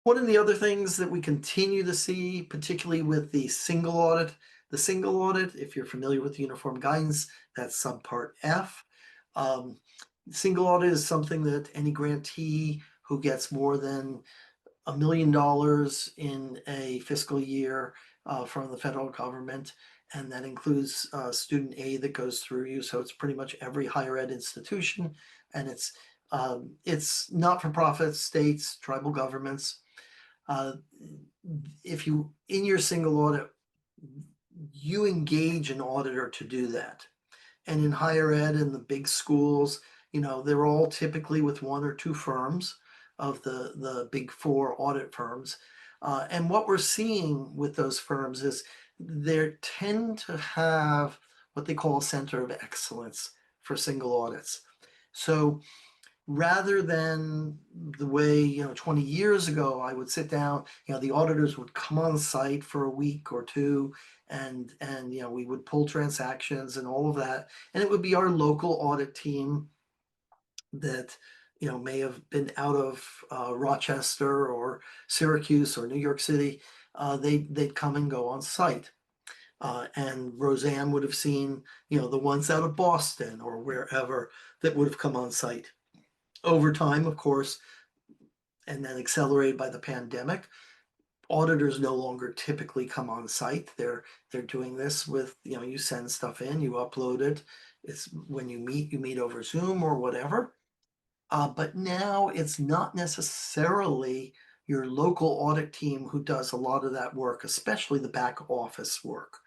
One of the other things that we continue to see, particularly with the single audit, if you're familiar with the uniform guidance, that's subpart F. Um, Single audit is something that any grantee who gets more than $1 million in a fiscal year from the federal government, and that includes student aid that goes through you. So it's pretty much every higher ed institution, and it's not for profit, states, tribal governments. Uh, if you in your single audit, you engage an auditor to do that. And in higher ed in the big schools, they're all typically with one or two firms of the big four audit firms. And what we're seeing with those firms is they tend to have what they call a center of excellence for single audits. So rather than the way, 20 years ago, I would sit down, the auditors would come on site for a week or two, and we would pull transactions and all of that. And it would be our local audit team that, may have been out of Rochester or Syracuse or New York City. They'd come and go on site. And Roseanne would have seen, the ones out of Boston or wherever that would have come on site. Over time, of course, and then accelerated by the pandemic, auditors no longer typically come on site. They're doing this with, you send stuff in, you upload it. It's when you meet over Zoom or whatever. But now it's not necessarily your local audit team who does a lot of that work, especially the back office work.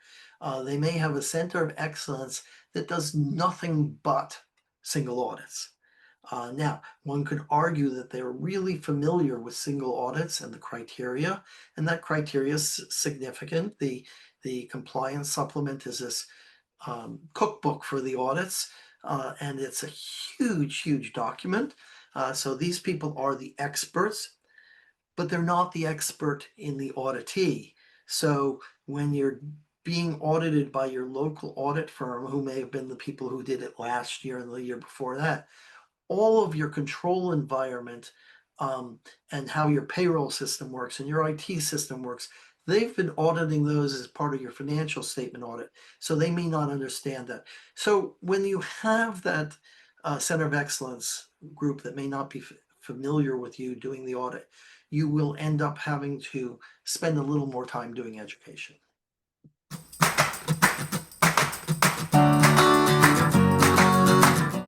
They may have a center of excellence that does nothing but single audits. Now, one could argue that they're really familiar with single audits and the criteria, and that criteria is significant. The compliance supplement is this cookbook for the audits, and it's a huge, huge document. So these people are the experts, but they're not the expert in the auditee. So when you're being audited by your local audit firm, who may have been the people who did it last year and the year before that, all of your control environment, and how your payroll system works and your IT system works, they've been auditing those as part of your financial statement audit. So they may not understand that. So when you have that center of excellence group that may not be familiar with you doing the audit, you will end up having to spend a little more time doing education.